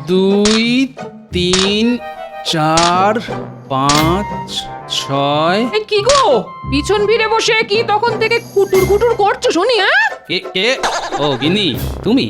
2 3 4 5 6 কি গো পিছন ফিরে বসে কি তখন থেকে কুটুর কুটুর করছো শুনি? হ্যাঁ কে ও গিন্নি তুমি?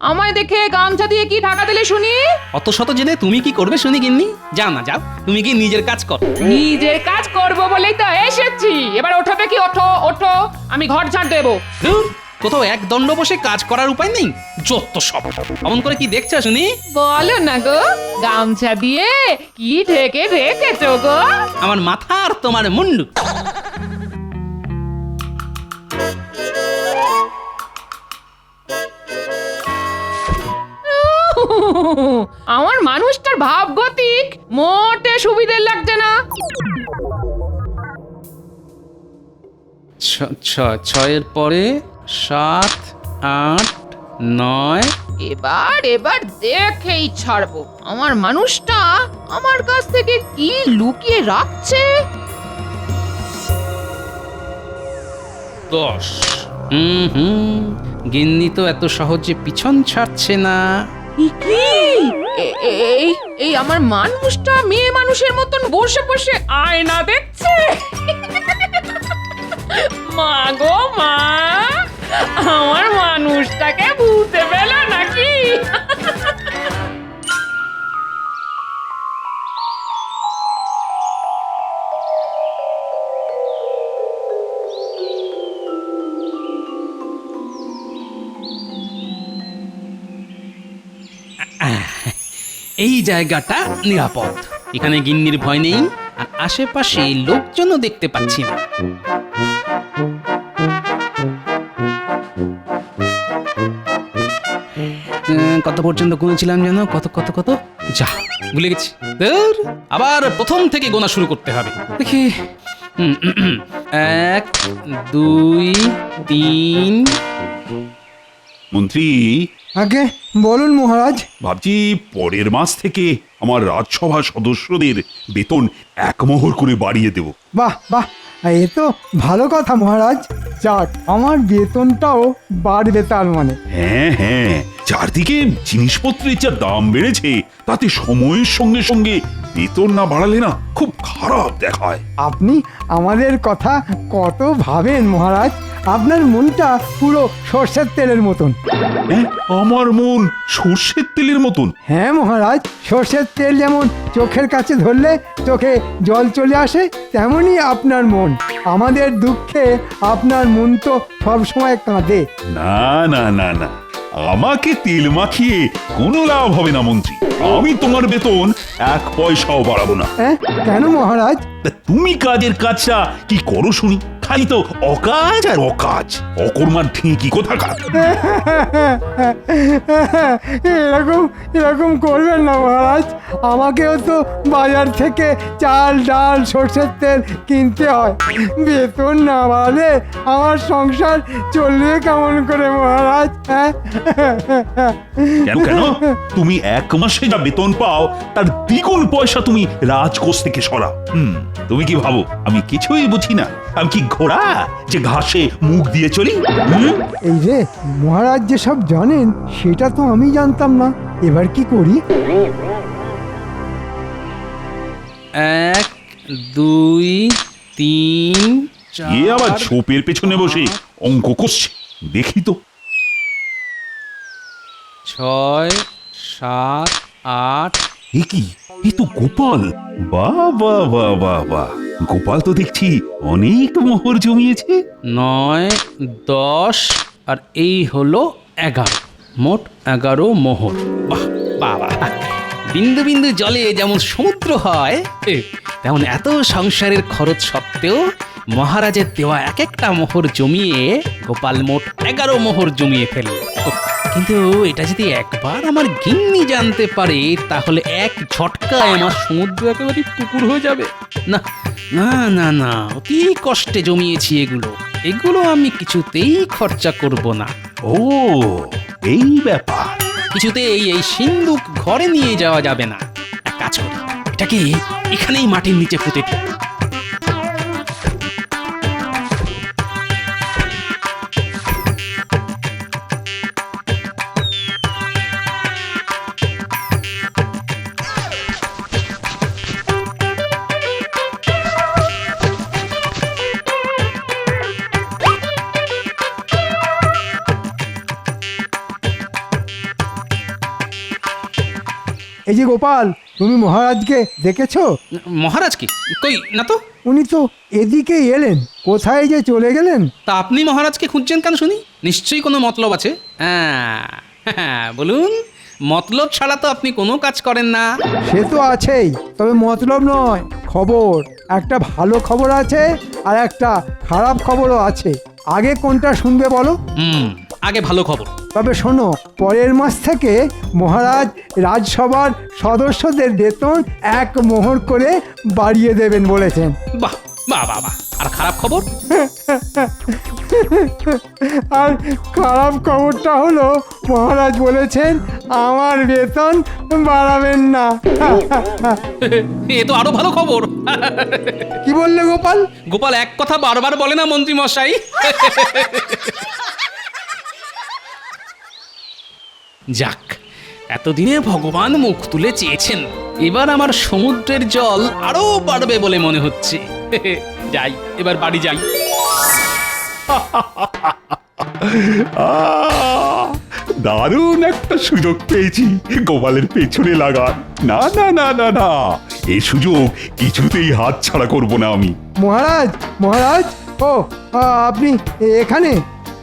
আমায় দেখে গামছা দিয়ে কি ঢাকা দিলে শুনি? অত শত জেনে তুমি কি করবে শুনি গিন্নি? যাও না যাও, তুমি কি নিজের কাজ করো। নিজের কাজ করব বলেই তো এসেছি। এবার ওঠো দেখি, ওঠো ওঠো, আমি ঘর ঝাড় দেবো। ধুর, কোথাও এক দণ্ড বসে কাজ করার উপায় নেই? যত সব অমন করে কি দেখছো শুনি? বলো না গো, গামছা দিয়ে কি ঢেকে রেখেছো গো? আমার মাথা আর তোমার মুন্ডু। আমার মানুষটার ভাবগতিক মোটে সুবিধের লাগছে না। ছয়ের পরে 7 8 9। এবার দেখেই ছাড়বো আমার মানুষটা আমার কাছ থেকে কি লুকিয়ে রাখছে। 10। গিন্নি তো এত সহজে পিছন ছাড়ছে না। এই আমার মানুষটা মেয়ে মানুষের মতন বসে বসে আয়না দেখছে। মা গো মা, আমার মানুষটাকে ভূতে পেল নাকি? এই জায়গাটা নিরাপদ, এখানে গিন্নির ভয় নেই, আর আশেপাশে লোকজনও দেখতে পাচ্ছি না। কত পর্যন্ত গুনেছিলাম যেন? কত কত কত যা ভুলে গেছি। আবার প্রথম থেকে গোনা শুরু করতে হবে। দেখি 1 2 3। মন্ত্রী, আগে বলুন মহারাজ। ভাবছি পরের মাস থেকে আমার রাজসভা সদস্যদের বেতন 1 মোহর করে বাড়িয়ে দেব। বাহ বাহ, এ তো ভালো কথা মহারাজ। যাক, আমার বেতনটাও বাড়বে তার মানে। হ্যাঁ হ্যাঁ, চারদিকে জিনিসপত্রের যা দাম বেড়েছে, তাতে সময়ের সঙ্গে সঙ্গে বেতন না বাড়ালে না খুব খারাপ দেখায়। আপনি আমাদের কথা কত ভাবেন মহারাজ। আপনার মনটা পুরো সর্ষের তেলের মতন। হ্যাঁ, আমার মন সর্ষের তেলের মতন। হ্যাঁ মহারাজ, সর্ষের তেল যেমন চোখের কাছে ধরলে চোখে জল চলে আসে, তেমনি আপনার মন। আমাদের দুঃখে আপনার মন তো সবসময় কাঁদে। না না না না, আমাকে তেল মাখিয়ে কোনো লাভ হবে না মন্ত্রী। আমি তোমার বেতন 1 পয়সাও বাড়াবো না। হ্যাঁ, কেন মহারাজ? তা তুমি কাজের কাজটা কি করো শুনি? খালি তো অকাজ আর অকাজ, অকর্মার ঢেঁকি কোথাকার। এরকম করবেন না মহারাজ। আমাকেও তো বাজার থেকে চাল ডাল সর্ষের তেল কিনতে হয়। বেতন না বাড়লে আমার সংসার চলবে কেমন করে মহারাজ? কেন কেন, তুমি 1 মাসে যা বেতন পাও তার দ্বিগুণ পয়সা তুমি রাজকোষ থেকে সরাও। তুমি কি ভাবো আমি কিছুই বুঝি না? আমি কি ঘোড়া যে ঘাসে মুখ দিয়ে চলি? এই যে মহারাজ যে সব জানেন সেটা তো আমি জানতাম না। এবার কি করি? 1 2 3 এ আবার ঝোপের পেছনে বসে অঙ্ক করছে, দেখি তো। 6 7 8। এ কি, এ তো গোপাল। বাহ বাহ বাহ বাহ বাহ, গোপাল তো দেখছি অনেক মোহর জমিয়েছে। 9 10 আর এই হলো 11, মোট 11 মোহর। বাহ বাবা, বিন্দু বিন্দু জলে যেমন সমুদ্র হয়, তেমন এত সংসারের খরচ সত্ত্বেও মহারাজের দেওয়া এক একটা মোহর জমিয়ে গোপাল মোট 11 মোহর জমিয়ে ফেলল। কিন্তু এটা যদি একবার আমার গিন্নি জানতে পারে, তাহলে এক ঝটকায় আমার সমুদ্র একেবারে পুকুর হয়ে যাবে। না না না না, অতি কষ্টে জমিয়েছি এগুলো আমি কিছুতেই খরচা করব না। ও, এই ব্যাপার। কিছুতেই এই সিন্দুক ঘরে নিয়ে যাওয়া যাবে না। এক কাজ করি, এটাকে এখানেই মাটির নিচে পুঁতে দিই। এই যে গোপাল, তুমি মহারাজকে দেখেছো? মহারাজ কি কই না তো। উনি তো এদিকেই এলেন, কোথায় যে চলে গেলেন। তা আপনি মহারাজকে খুঁজছেন কেন শুনি? নিশ্চয়ই কোনো মতলব আছে। বলুন, মতলব ছাড়া তো আপনি কোনো কাজ করেন না। সে তো আছেই, তবে মতলব নয়, খবর। একটা ভালো খবর আছে আর একটা খারাপ খবরও আছে। আগে কোনটা শুনবে বলো? আগে ভালো খবর। তবে শোনো, পরের মাস থেকে মহারাজ রাজসভার সদস্যদের বেতন 1 মোহর করে বাড়িয়ে দেবেন বলেছেন। বাহ বাহ বাহ বাহ। আর খারাপ খবর? আর খারাপ খবরটা হলো মহারাজ বলেছেন আমার বেতন বাড়াবেন না। এ তো আরো ভালো খবর। কি বললে গোপাল? গোপাল এক কথা বারবার বলে না মন্ত্রী মশাই। যাক, এতদিনে ভগবান মুখ তুলে চেয়েছেন, এবার আমার সমুদ্রের জল আরো বাড়বে বলে মনে হচ্ছে। যাই, এবার বাড়ি যাই। দারুণ একটা সুযোগ পেয়েছি গোপালের পেছনে লাগার। না না না না না, এই সুযোগ কিছুতেই হাত ছাড়া করব না আমি। মহারাজ, মহারাজ, ও আপনি এখানে?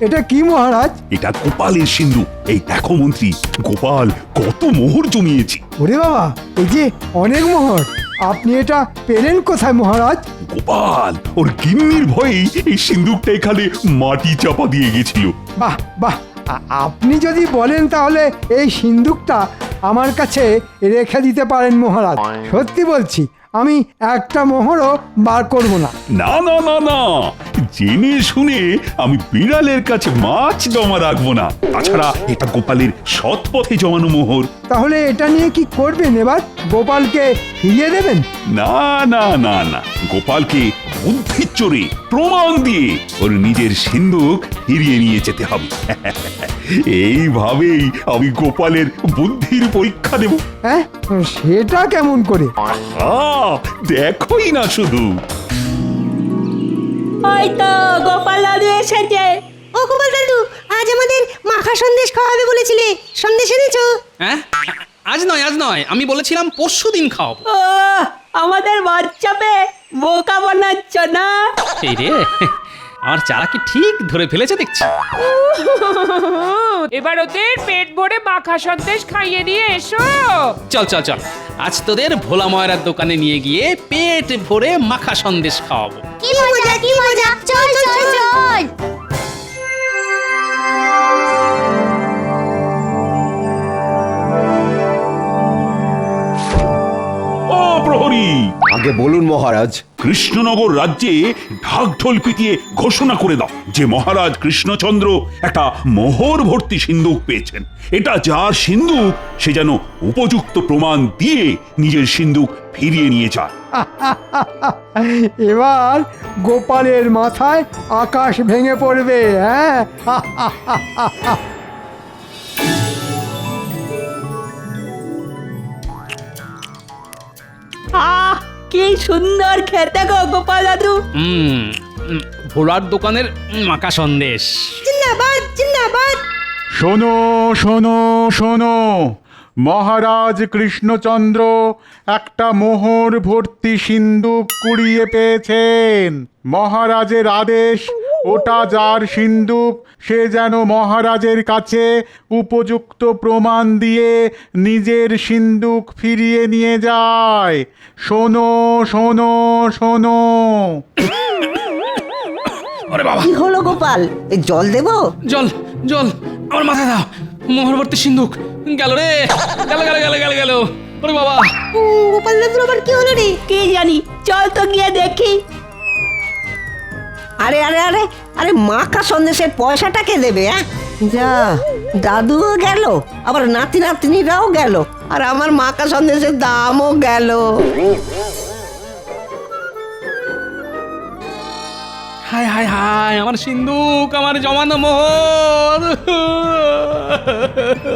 এটা কি মহারাজ? এটা গোপালের সিন্ধু। এই দেখো মন্ত্রী, গোপাল কত মোহর জমিয়েছে। ওরে বাবা, এই যে অনেক মোহর। আপনি এটা পেলেন কোথায় মহারাজ? গোপাল ওর গিন্নির ভয়েই এই সিন্ধুকটা এখানে মাটি চাপা দিয়ে গেছিল। বাহ বাহ, আপনি যদি বলেন তাহলে এই সিন্দুকটা আমার কাছে রেখে দিতে পারেন মহারাজ। সত্যি বলছি, আমি একটা মোহরও বার করব না। না না না না, জেনে শুনে আমি বিড়ালের কাছে মাছ জমা রাখবো না। তাছাড়া এটা গোপালের সৎ পথে জমানো মোহর। তাহলে এটা নিয়ে কি করবেন এবার? গোপালকে ফিরিয়ে দেবেন? না না না না, গোপালকে বুদ্ধির চোরে প্রমাণ দিয়ে ওর নিজের সিন্ধুক ফিরিয়ে নিয়ে যেতে হবে। এইভাবেই আমি গোপালের বুদ্ধির পরীক্ষা দেব। হ্যাঁ, সেটা কেমন করে? দেখোই না শুধু। ওই তো গোপাল দাদু এসেছে। ও গোপাল দাদু, আজ আমাদের মাখা সন্দেশ খাওয়াবে বলেছিলে, সন্দেশ এনেছো? হ্যাঁ, আজ নয়, আজ নয়, আমি বলেছিলাম পরশু দিন খাওয়াবো। ও আমাদের বাচ্চা পেয়ে বোকা বানাচ্ছ না? এই রে, আমার চারা কি ঠিক ধরে ফেলেছে দেখছি। এবার ওদের পেট ভরে মাখা সন্দেশ খাইয়ে নিয়ে এসো। চল চল চল, আজ তোদের ভোলা ময়রার দোকানে নিয়ে গিয়ে পেট ভরে মাখা সন্দেশ খাওয়াবো। কি মজা, কি মজা, চল চল চল। ও প্রহরী, আগে বলুন মহারাজ। কৃষ্ণনগর রাজ্যে ঢাকঢোল পিটিয়ে ঘোষণা করে দাও যে মহারাজ কৃষ্ণচন্দ্র একটা মোহর ভর্তি সিন্ধুক পেয়েছেন। এটা যার সিন্ধুক সে যেন উপযুক্ত প্রমাণ দিয়ে নিজের সিন্ধুক ফিরিয়ে নিয়ে যায়। এবার গোপালের মাথায় আকাশ ভেঙে পড়বে। হ্যাঁ, আহ কি সুন্দর খেতে গো গোপাল দাদু। ভোলার দোকানের মাখা সন্দেশ। জিন্দাবাদ জিন্দাবাদ। শোনো শোনো শোনো, মহারাজ কৃষ্ণচন্দ্র একটা মোহর ভর্তি সিন্ধুক কুড়িয়ে পেয়েছেন। মহারাজের আদেশ, ওটা যার সিন্ধুক সে যেন মহারাজের কাছে উপযুক্ত প্রমাণ দিয়ে নিজের সিন্ধুক ফিরিয়ে নিয়ে যায়। শোনো শোনো শোনো। কি হলো গোপাল, এই জল দেবো? জল জল আমার মাথায় দাও। মোহরবর্তী সিন্ধুক গেল রে, গেল গেল গেল গেল গেল। ওরে বাবা, গোপাল দাদুর আবার কি হলো রে? কি জানি, চল তো গিয়ে দেখি। আরে আরে আরে আরে, মাখা সন্দেশের পয়সাটা কে দেবে? যা, দাদুও গেল, আবার নাতি নাতনিরাও গেল, আর আমার মাখা সন্দেশের দামও গেল। হায় হায় হায়, আমার সিন্ধুক, আমার জমানো মোহর।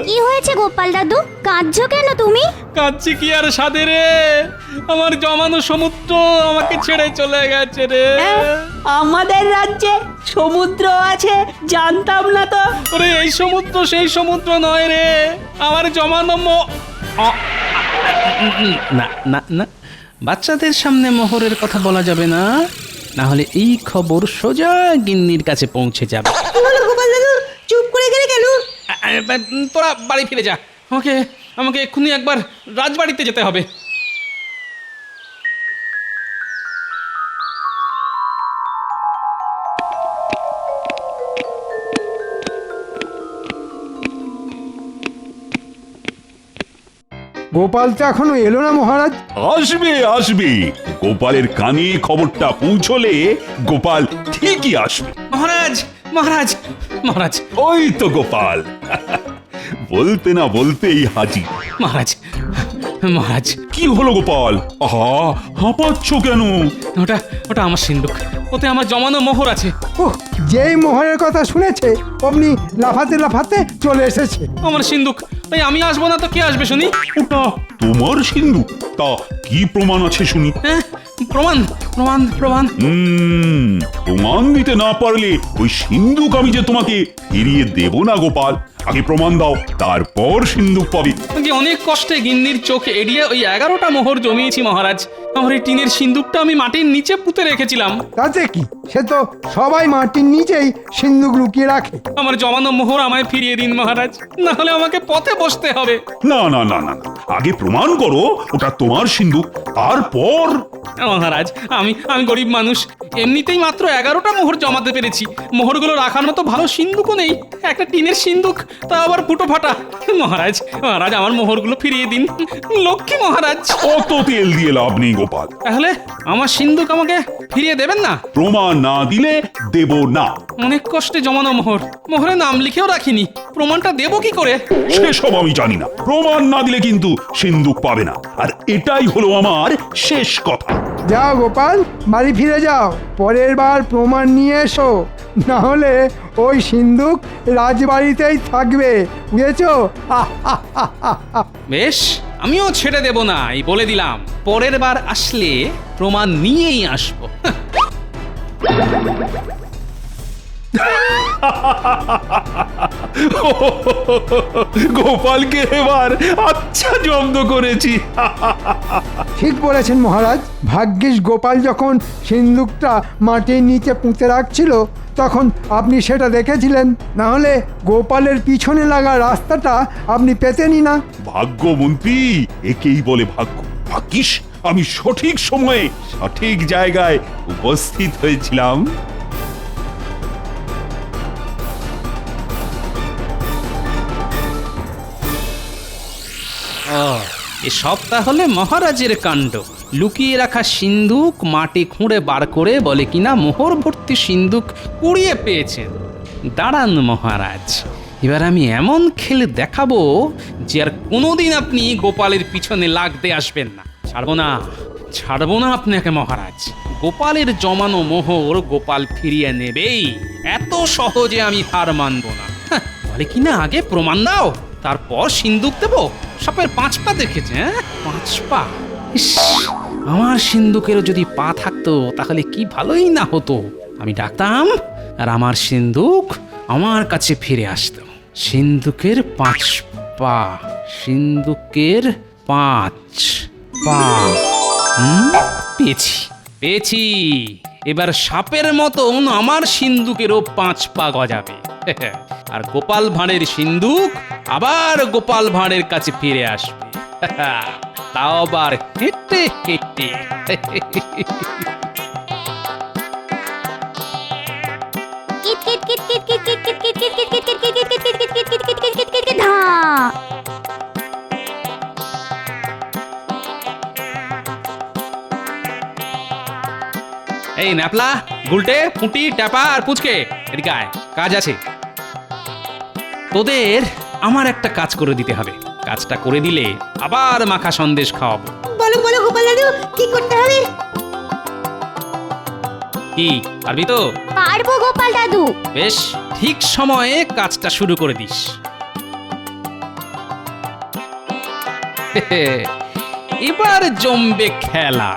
কি হয়েছে গোপাল দাদু, কাঁদছো কেন তুমি? কাঁদছি কি আর সাধে রে, আমার জমানো সমুদ্র আমাকে ছেড়ে চলে গেছে রে। আমাদের রাজ্যে সমুদ্র আছে, জানতাম না তো। ওরে এই সমুদ্র সেই সমুদ্র নয় রে, আমার জমানো না না না, বাচ্চাদের সামনে মোহরের কথা বলা যাবে না, না হলে এই খবর সোজা গিন্নির কাছে পৌঁছে যাবে। কি হলো গোপাল দাদু, চুপ করে গেলে কেন? তোরা বাড়ি ফিরে যা, আমাকে আমাকে এক্ষুনি একবার রাজবাড়িতে যেতে হবে। গোপাল তো এখনো এলো না মহারাজ। আসবে আসবে, গোপালের কানে খবরটা পৌঁছলে গোপাল ঠিকই আসবে। মহারাজ মহারাজ মহারাজ ওই তো গোপাল, বলতে না বলতেই হাজির। মহারাজ মহারাজ, কি হলো গোপাল? আহা, হাঁপাচ্ছ কেন? ওটা ওটা আমার সিন্ধুক, ওতে আমার জমানো মোহর আছে। ওহ, যেই মোহরের কথা শুনেছে অমনি লাফাতে লাফাতে চলে এসেছে। আমার সিন্ধুক, তাই আমি আসবো না তো কে আসবে শুনি? ওটা তোমার সিন্ধু? তা কি প্রমাণ আছে শুনি? হ্যাঁ, প্রমাণ প্রমাণ প্রমাণ। প্রমাণ দিতে না পারলে ওই সিন্ধুক আমি যে তোমাকে ফিরিয়ে দেব না গোপাল। আগে প্রমাণ দাও, তারপর সিন্ধুক পাবে। যে অনেক কষ্টে গিন্নির চোখ এড়িয়ে ওই 11টা মোহর জমিয়েছি মহারাজ। আমার এই টিনের সিন্ধুকটা আমি মাটির নিচে পুঁতে রেখেছিলাম। তাতে কি, সে তো সবাই মাটির নিচেই সিন্ধুক লুকিয়ে রাখে। আমার জমানো মোহর আমায় ফিরিয়ে দিন মহারাজ, না হলে আমাকে পথে বসতে হবে। না না না না, আগে প্রমাণ করো ওটা তোমার সিন্ধুক, তারপর। মহারাজ, আমি আমি গরিব মানুষ, এমনিতেই মাত্র 11টা মোহর জমাতে পেরেছি। মোহরগুলো রাখার মতো ভালো সিন্ধুকও নেই, একটা টিনের সিন্ধুক, তা আবার ফুটো ফাটা। মহারাজ মহারাজ, আমার মোহরগুলো ফিরিয়ে দিন, লক্ষ্মী মহারাজ। অত তেল দিয়ে লাভ নেই গোপাল, তাহলে আমার সিন্ধুক আমাকে ফিরিয়ে দেবেন না? প্রমাণ না দিলে দেব না। অনেক কষ্টে জমানো মোহর, মোহরে নাম লিখেও রাখিনি, প্রমাণটা দেবো কি করে? সেসব আমি জানি না, প্রমাণ না দিলে কিন্তু সিন্ধুক পাবে না, আর এটাই হলো আমার শেষ কথা। যাও গোপাল, বাড়ি ফিরে যাও, পরের বার প্রমাণ নিয়ে এসো, না হলে ওই সিন্ধুক রাজবাড়িতেই থাকবে, বুঝেছো? বেশ, আমিও ছেড়ে দেব না, এই বলে দিলাম। পরের বার আসলে প্রমাণ নিয়েই আসবো। গোপালকে এবার আচ্ছা জব্দ করেছি। ঠিক বলেছেন মহারাজ, ভাগ্যিস গোপাল যখন সিন্ধুকটা মাটির নিচে পুঁতে রাখছিল তখন আপনি সেটা দেখেছিলেন, না হলে গোপালের পিছনে লাগা রাস্তাটা আপনি পেতেনই না। ভাগ্য মন্ত্রী, একেই বলে ভাগ্য। ভাগ্যিস আমি সঠিক সময়ে সঠিক জায়গায় উপস্থিত হয়েছিলাম। এসব তাহলে মহারাজের কাণ্ড। লুকিয়ে রাখা সিন্ধুক মাটি খুঁড়ে বার করে বলে কিনা মোহর ভর্তি সিন্ধুক কুড়িয়ে পেয়েছেন। দাঁড়ান মহারাজ, এবার আমি এমন খেলে দেখাবো যে আর কোনোদিন আপনি গোপালের পিছনে লাগতে আসবেন না। ছাড়বো না আপনাকে মহারাজ। গোপালের জমানো মোহর গোপাল ফিরিয়ে নেবেই, এত সহজে আমি হার মানব না। বলে কিনা আগে প্রমাণ দাও, তারপর সিন্ধুক দেবো। সাপের 5 পা দেখেছে, হ্যাঁ 5 পা। ইস, আমার সিন্ধুকেরও যদি পা থাকতো তাহলে কি ভালোই না হতো। আমি ডাকতাম আর আমার সিন্ধুক আমার কাছে ফিরে আসতো। সিন্ধুকের 5 পা, সিন্ধুকের 5 পা। পেয়েছি। এবার সাপের মতন আমার সিন্ধুকেরও 5 পা গজাবে। আর গোপাল ভাঁড়ের সিন্ধুক আবার গোপাল ভাঁড়ের কাছে ফিরে আসবে, তাও আবার হেঁটে হেঁটে। এই ন্যাপলা, গুলটে, পুঁটি, ট্যাপা আর পুচকে, এদিকে আয়, কাজ আছে তোদের। আমার একটা কাজ করে দিতে হবে, কাজটা করে দিলে আবার মাখা সন্দেশ খাওয়াবো। বলো বলো গোপাল দাদু, কি করতে হবে? কি পারবি তো? পারবো গোপাল দাদু। বেশ, ঠিক সময়ে কাজটা শুরু করে দিস। এবার জমবে খেলা।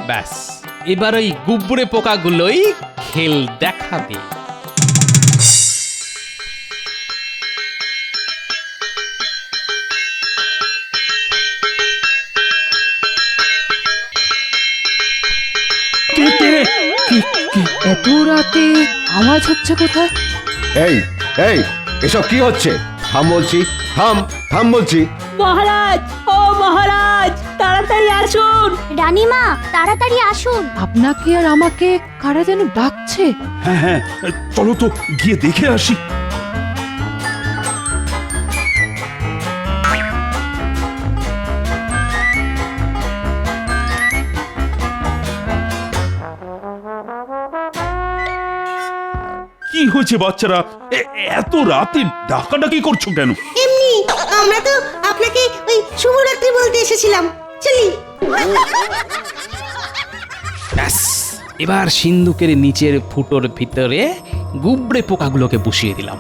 ব্যাস এবার ওই গুবরে পোকাগুলোই খেল দেখাবে। এত রাতে আওয়াজ হচ্ছে কোথায়? এই এই এসব কি হচ্ছে? থাম বলছি, থাম থাম বলছি। মহারাজ, ও মহারাজ, তাড়াতাড়ি আসুন। রানীমা তাড়াতাড়ি আসুন। আপনাকে আর আমাকে কারা যেন ডাকছে। হ্যাঁ হ্যাঁ, চলো তো গিয়ে দেখে আসি। কি হয়েছে বাচ্চারা, এত রাতে ডাকাডাকি করছো কেন? এমনি আমরা তো আপনাকে ওই শুভরাত্রি বলতে এসেছিলাম, চলি। ব্যাস এবার সিন্ধুকের নিচের ফুটোর ভিতরে গুবরে পোকাগুলোকে বসিয়ে দিলাম।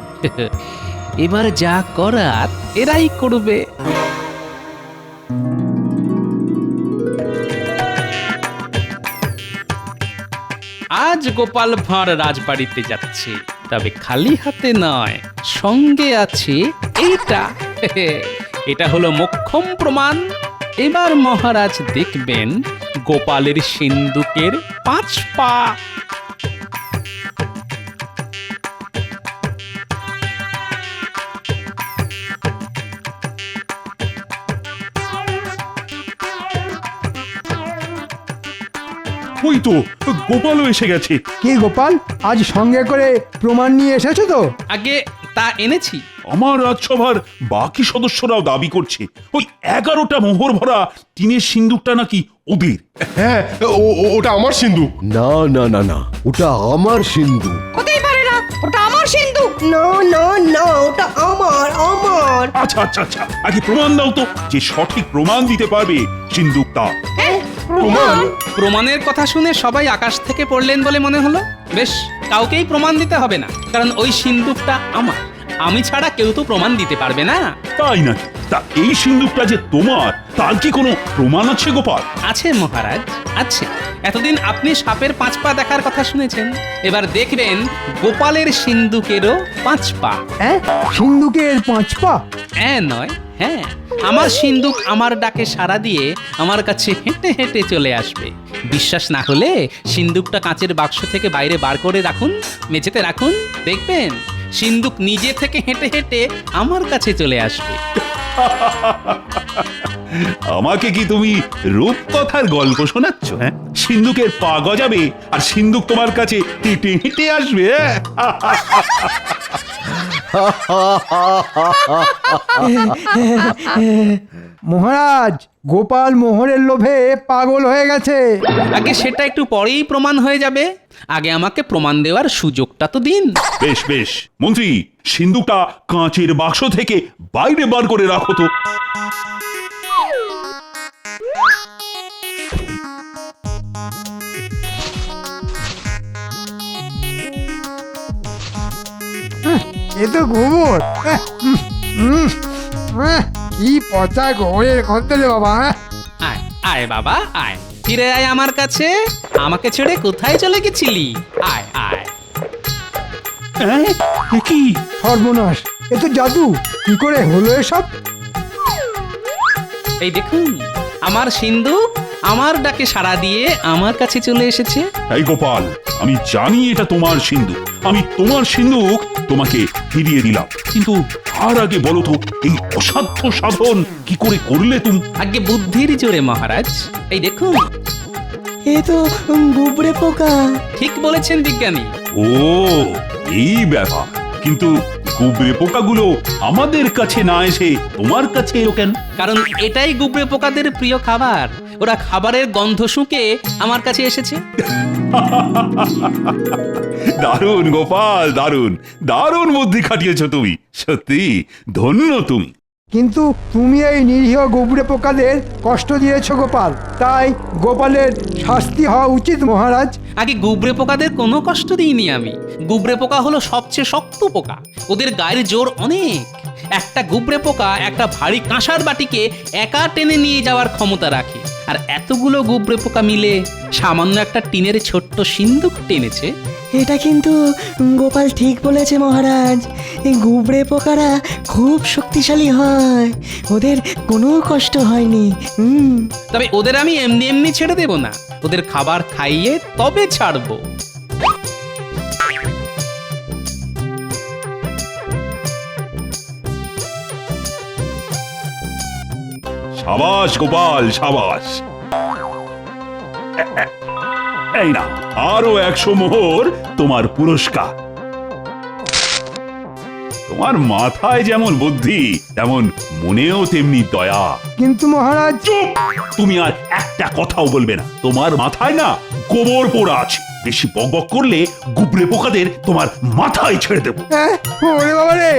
এবার যা করার এরাই করবে। আজ গোপাল ভাঁড় রাজবাড়িতে যাচ্ছে, তবে খালি হাতে নয়, সঙ্গে আছে এইটা। এটা হলো মোক্ষম প্রমাণ। এবার মহারাজ দেখবেন গোপালের সিন্ধুকের 5 পা। ওই তো গোপালও এসে গেছে। কি গোপাল, আজ সঙ্গে করে প্রমাণ নিয়ে এসেছো তো? আগে তা এনেছি। আমার রাজসভার বাকি সদস্যরাও দাবি করছে ওই 11টা মোহর ভরা টিনের সিন্দুকটা নাকি ওদের। হ্যাঁ, ওটা আমার সিন্ধু। না না না না, ওটা আমার সিন্ধু। হতেই পারে না, ওটা আমার সিন্ধু। না না না, ওটা আমার আমার। আচ্ছা আচ্ছা আচ্ছা, আগে প্রমাণ দাও তো, যে সঠিক প্রমাণ দিতে পারবে সিন্দুকটা। প্রমাণ? প্রমাণের কথা শুনে সবাই আকাশ থেকে পড়লেন বলে মনে হলো। বেশ, কাউকেই প্রমাণ দিতে হবে না, কারণ ওই সিন্দুকটা আমার। আমি ছাড়া কেউ তো প্রমাণ দিতে পারবে না। তাই নাকি? তা এই সিন্দুকটা যে তোমার, তার কি কোনো প্রমাণ আছে গোপাল? আছে মহারাজ, আছে। এতদিন আপনি সাপের 5 পা দেখার কথা শুনেছেন, এবার দেখবেন গোপালের সিন্দুকেরও 5 পা। হ্যাঁ, সিন্ধুকের 5 পা? হ্যাঁ নয়, হ্যাঁ। আমার সিন্দুক আমার ডাকে সাড়া দিয়ে আমার কাছে হেঁটে হেঁটে চলে আসবে। বিশ্বাস না হলে সিন্দুকটা কাঁচের বাক্স থেকে বাইরে বার করে রাখুন, মেঝেতে রাখুন, দেখবেন সিন্দুক নিজে থেকে হেঁটে হেঁটে আমার কাছে চলে আসবে। আমাকে কি তুমি রূপকথার গল্প শোনাচ্ছ? হ্যাঁ, সিন্দুকের পা গজাবে আর সিন্দুক তোমার কাছে হেঁটে হেঁটে আসবে। মহারাজ, গোপাল মোহরের লোভে পাগল হয়ে গেছে। আগে সেটা একটু পরেই প্রমাণ হয়ে যাবে, আগে আমাকে প্রমাণ দেওয়ার সুযোগটা তো দিন। বেশ বেশ, মন্ত্রী সিন্দুকটা কাঁচের বাক্স থেকে বাইরে বার করে রাখো তো। এ তো গোবর। কি পচা গোবরের গন্ধ রে বাবা। আয় আয় বাবা আয়, ফিরে আয় আমার কাছে। আমাকে ছেড়ে কোথায় চলে গেছিলি? আয় আয়। হ্যাঁ, এ কি? সর্বনাশ, এ তো জাদু। কি করে হলো এসব? এই দেখুন, আমার সিন্দুক আমার ডাকে সাড়া দিয়ে আমার কাছে চলে এসেছে। এই গোপাল, আমি জানি এটা তোমার সিন্ধুক, আমি তোমার সিন্ধুক তোমাকে ফিরিয়ে দিলাম, কিন্তু তার আগে বলো তো এই অসাধ্য সাধন কি করে করলে তুমি? আগে বুদ্ধির জোরে মহারাজ। এই দেখুন, এ তো গুবরে পোকা। ঠিক বলেছেন বিজ্ঞানী। ও, এই ব্যাপার। কিন্তু গুবরে পোকাগুলো আমাদের কাছে না এসে তোমার কাছে এলো কেন? কারণ এটাই গুবরে পোকাদের প্রিয় খাবার। ওরা খাবারের গন্ধ শুঁকে আমার কাছে এসেছে। দারুণ গোপাল, দারুণ দারুণ বুদ্ধি খাটিয়েছো তুমি, সত্যি ধন্য তুমি। কিন্তু তুমি এই নিরীহ গোবরে পোকাদের কষ্ট দিয়েছো গোপাল, তাই গোপালের শাস্তি হওয়া উচিত মহারাজ। আগে গুবরে পোকাদের কোনো কষ্ট দিইনি আমি। গুবরে পোকা হলো সবচেয়ে শক্ত পোকা, ওদের গায়ের জোর অনেক। একটা গুবরে পোকা একটা ভারী কাঁসার বাটিকে একা টেনে নিয়ে যাওয়ার ক্ষমতা রাখে। আর এতগুলো গুবরে পোকা মিলে সামান্য একটা টিনের ছোট্ট সিন্দুক টেনেছে। এটা কিন্তু গোপাল ঠিক বলেছে মহারাজ, এই গুবরে পোকারা খুব শক্তিশালী হয়, ওদের কোনো কষ্ট হয়নি। তবে ওদের আমি এমনি এমনি ছেড়ে দেব না, ওদের খাবার খাইয়ে তবে ছাড়বো। সাবাস গোপাল, সাবাস। এই না, আরো 100 মোহর তোমার পুরস্কার। তোমার মাথায় যেমন বুদ্ধি, তেমন মনেও তেমনি দয়া। কিন্তু মহারাজ, চুপ! তুমি আর একটা কথাও বলবে না। তোমার মাথায় না গোবর পোড়া আছে। বেশি বকবক করলে গুবরে পোকাদের তোমার মাথায় ছেড়ে দেবো। ওরে বাবা রে!